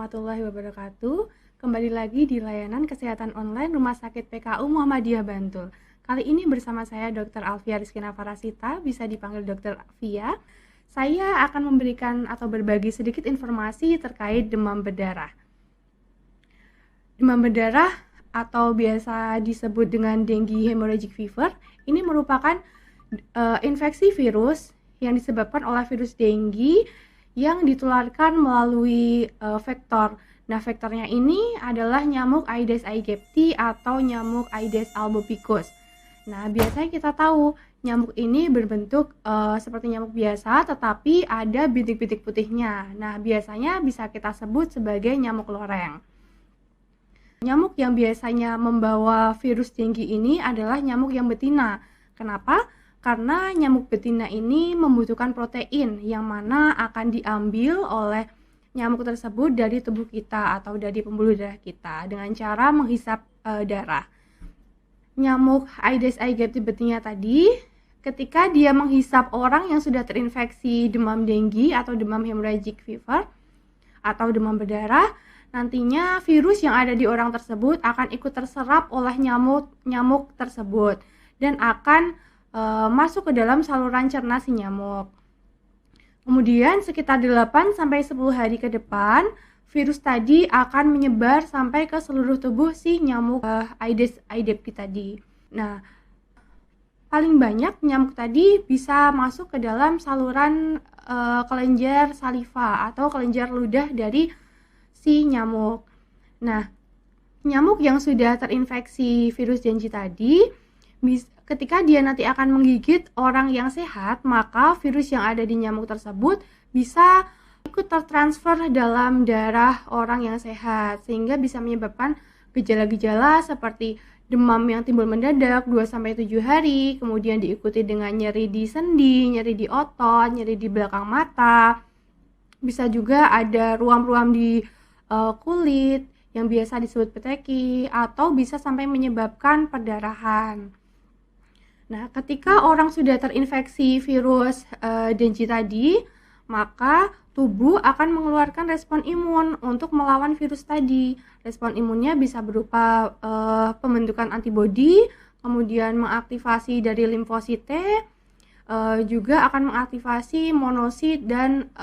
warahmatullahi wabarakatuh. Kembali lagi di layanan kesehatan online Rumah Sakit PKU Muhammadiyah Bantul. Kali ini bersama saya Dr. Alfia Rizkina Farasita, bisa dipanggil Dr. Alfia. Saya akan memberikan atau berbagi sedikit informasi terkait demam berdarah. Demam berdarah atau biasa disebut dengan dengue hemorrhagic fever, ini merupakan infeksi virus yang disebabkan oleh virus dengue yang ditularkan melalui vektor. Nah, vektornya ini adalah nyamuk Aedes aegypti atau nyamuk Aedes albopicus. Nah, biasanya kita tahu nyamuk ini berbentuk seperti nyamuk biasa, tetapi ada bintik-bintik putihnya. Nah, biasanya bisa kita sebut sebagai nyamuk loreng. Nyamuk yang biasanya membawa virus dengue ini adalah nyamuk yang betina. Kenapa? Karena nyamuk betina ini membutuhkan protein yang mana akan diambil oleh nyamuk tersebut dari tubuh kita atau dari pembuluh darah kita dengan cara menghisap darah. Nyamuk Aedes aegypti betina tadi, ketika dia menghisap orang yang sudah terinfeksi demam dengue atau demam hemorrhagic fever atau demam berdarah, nantinya virus yang ada di orang tersebut akan ikut terserap oleh nyamuk tersebut dan akan masuk ke dalam saluran cerna si nyamuk. Kemudian sekitar 8-10 hari ke depan, virus tadi akan menyebar sampai ke seluruh tubuh si nyamuk Aedes aegypti tadi. Nah, paling banyak nyamuk tadi bisa masuk ke dalam saluran kelenjar saliva atau kelenjar ludah dari si nyamuk. Nah, nyamuk yang sudah terinfeksi virus dengue tadi, ketika dia nanti akan menggigit orang yang sehat, maka virus yang ada di nyamuk tersebut bisa ikut tertransfer dalam darah orang yang sehat, sehingga bisa menyebabkan gejala-gejala seperti demam yang timbul mendadak 2-7 hari, kemudian diikuti dengan nyeri di sendi, nyeri di otot, nyeri di belakang mata. Bisa juga ada ruam-ruam di kulit yang biasa disebut peteki, atau bisa sampai menyebabkan perdarahan. Nah, ketika orang sudah terinfeksi virus dengue tadi, maka tubuh akan mengeluarkan respon imun untuk melawan virus tadi. Respon imunnya bisa berupa pembentukan antibodi, kemudian mengaktifasi dari limfosit T, juga akan mengaktifasi monosit dan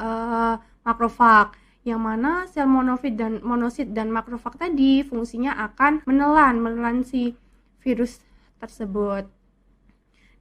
makrofag, yang mana sel monosit dan makrofag tadi fungsinya akan menelan si virus tersebut.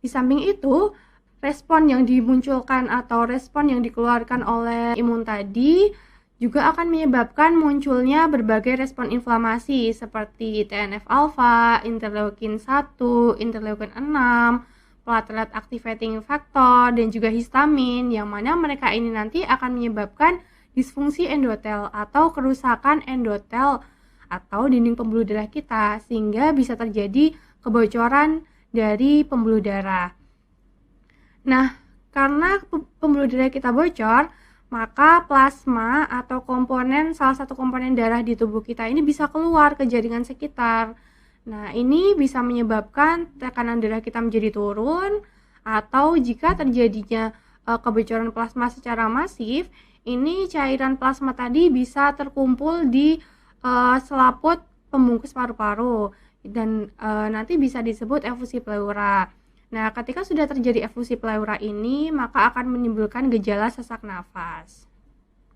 Di samping itu, respon yang dimunculkan atau respon yang dikeluarkan oleh imun tadi juga akan menyebabkan munculnya berbagai respon inflamasi seperti TNF-alpha, interleukin 1, interleukin 6, platelet activating factor, dan juga histamin, yang mana mereka ini nanti akan menyebabkan disfungsi endotel atau kerusakan endotel atau dinding pembuluh darah kita, sehingga bisa terjadi kebocoran dari pembuluh darah. Nah, karena pembuluh darah kita bocor, maka plasma atau salah satu komponen darah di tubuh kita ini bisa keluar ke jaringan sekitar. Nah, ini bisa menyebabkan tekanan darah kita menjadi turun, atau jika terjadinya kebocoran plasma secara masif, ini cairan plasma tadi bisa terkumpul di selaput pembungkus paru-paru dan nanti bisa disebut efusi pleura. Nah, ketika sudah terjadi efusi pleura ini, maka akan menimbulkan gejala sesak nafas.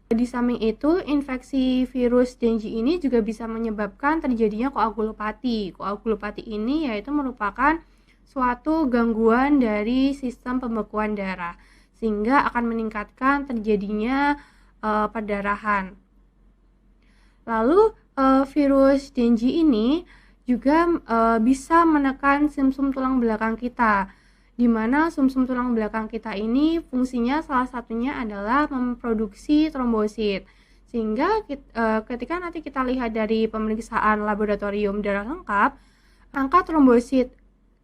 Di samping itu, infeksi virus dengue ini juga bisa menyebabkan terjadinya koagulopati. Koagulopati ini yaitu merupakan suatu gangguan dari sistem pembekuan darah, sehingga akan meningkatkan terjadinya perdarahan. Lalu virus dengue ini juga bisa menekan sumsum tulang belakang kita, di mana sumsum tulang belakang kita ini fungsinya salah satunya adalah memproduksi trombosit, sehingga ketika nanti kita lihat dari pemeriksaan laboratorium darah lengkap, angka trombosit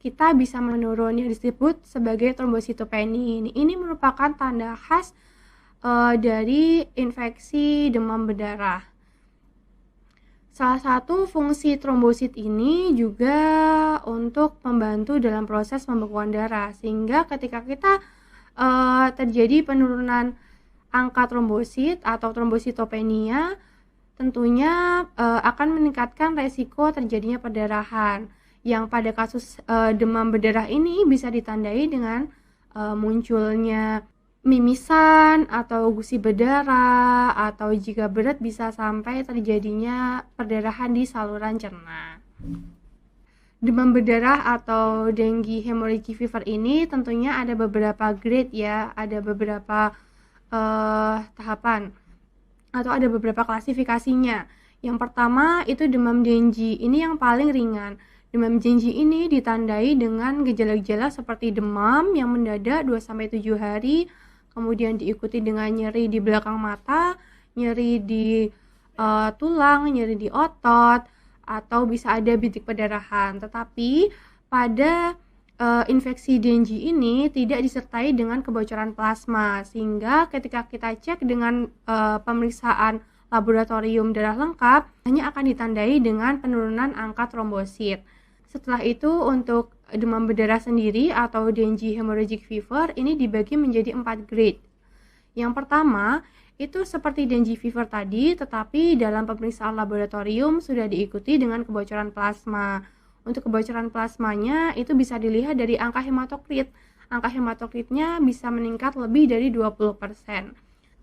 kita bisa menurun yang disebut sebagai trombositopeni. Ini merupakan tanda khas dari infeksi demam berdarah. Salah satu fungsi trombosit ini juga untuk membantu dalam proses pembekuan darah, sehingga ketika kita terjadi penurunan angka trombosit atau trombositopenia, tentunya akan meningkatkan resiko terjadinya perdarahan. Yang pada kasus demam berdarah ini bisa ditandai dengan munculnya mimisan atau gusi berdarah, atau jika berat bisa sampai terjadinya perdarahan di saluran cerna. Demam berdarah atau dengue hemorrhagic fever ini tentunya ada beberapa grade ya, ada beberapa tahapan atau ada beberapa klasifikasinya. Yang pertama itu demam dengue, ini yang paling ringan. Demam dengue ini ditandai dengan gejala-gejala seperti demam yang mendadak 2-7 hari, kemudian diikuti dengan nyeri di belakang mata, nyeri di tulang, nyeri di otot, atau bisa ada bintik perdarahan. Tetapi pada infeksi dengue ini tidak disertai dengan kebocoran plasma, sehingga ketika kita cek dengan pemeriksaan laboratorium darah lengkap hanya akan ditandai dengan penurunan angka trombosit. Setelah itu untuk demam berdarah sendiri atau dengue hemorrhagic fever ini dibagi menjadi 4 grade. Yang pertama itu seperti dengue fever tadi, tetapi dalam pemeriksaan laboratorium sudah diikuti dengan kebocoran plasma. Untuk kebocoran plasmanya itu bisa dilihat dari angka hematokrit. Angka hematokritnya bisa meningkat lebih dari 20%.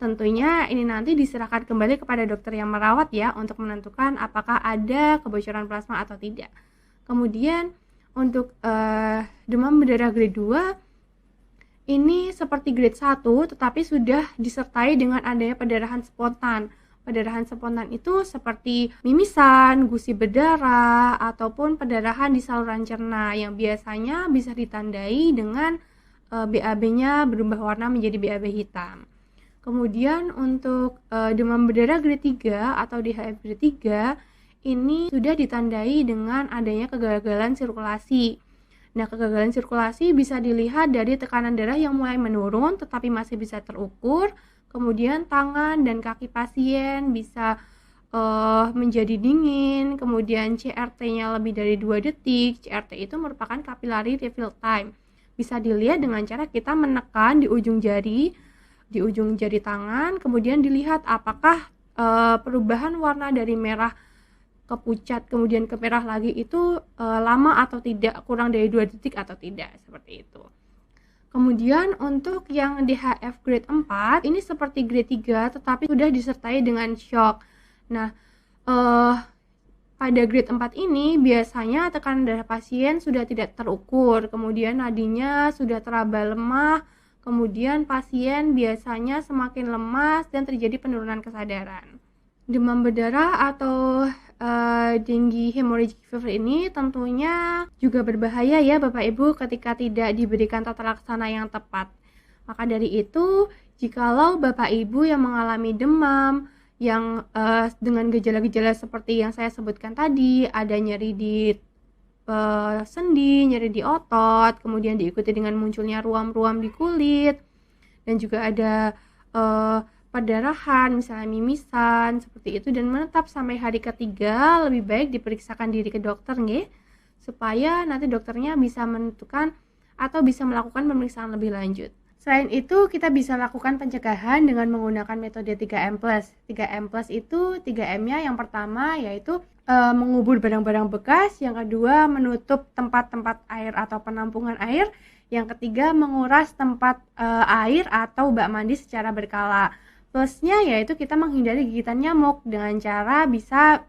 Tentunya ini nanti diserahkan kembali kepada dokter yang merawat ya untuk menentukan apakah ada kebocoran plasma atau tidak. Kemudian untuk demam berdarah grade 2 ini seperti grade 1 tetapi sudah disertai dengan adanya perdarahan spontan. Perdarahan spontan itu seperti mimisan, gusi berdarah, ataupun perdarahan di saluran cerna yang biasanya bisa ditandai dengan BAB-nya berubah warna menjadi BAB hitam. Kemudian untuk demam berdarah grade 3 atau DHF grade 3 ini sudah ditandai dengan adanya kegagalan sirkulasi. Nah, kegagalan sirkulasi bisa dilihat dari tekanan darah yang mulai menurun tetapi masih bisa terukur. Kemudian tangan dan kaki pasien bisa menjadi dingin, kemudian CRT-nya lebih dari 2 detik. CRT itu merupakan capillary refill time. Bisa dilihat dengan cara kita menekan di ujung jari tangan, kemudian dilihat apakah perubahan warna dari merah ke pucat kemudian ke merah lagi itu lama atau tidak, kurang dari 2 detik atau tidak, seperti itu. Kemudian untuk yang DHF grade 4 ini seperti grade 3 tetapi sudah disertai dengan shock. Nah, pada grade 4 ini biasanya tekanan darah pasien sudah tidak terukur, kemudian nadinya sudah teraba lemah, kemudian pasien biasanya semakin lemas dan terjadi penurunan kesadaran. Demam berdarah atau dengue hemorrhagic fever ini tentunya juga berbahaya ya Bapak Ibu ketika tidak diberikan tata laksana yang tepat. Maka dari itu, jikalau Bapak Ibu yang mengalami demam yang dengan gejala-gejala seperti yang saya sebutkan tadi, ada nyeri di sendi, nyeri di otot, kemudian diikuti dengan munculnya ruam-ruam di kulit, dan juga ada perdarahan, misalnya mimisan, seperti itu, dan menetap sampai hari ketiga, lebih baik diperiksakan diri ke dokter nggih, supaya nanti dokternya bisa menentukan atau bisa melakukan pemeriksaan lebih lanjut. Selain itu, kita bisa lakukan pencegahan dengan menggunakan metode 3M+. 3M+ itu 3M-nya yang pertama yaitu mengubur barang-barang bekas, yang kedua menutup tempat-tempat air atau penampungan air, yang ketiga menguras tempat air atau bak mandi secara berkala. Plusnya yaitu kita menghindari gigitan nyamuk dengan cara bisa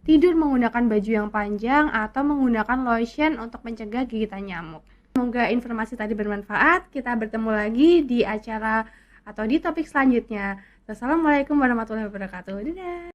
tidur menggunakan baju yang panjang atau menggunakan lotion untuk mencegah gigitan nyamuk. Semoga informasi tadi bermanfaat. Kita bertemu lagi di acara atau di topik selanjutnya. Wassalamualaikum warahmatullahi wabarakatuh. Dadah.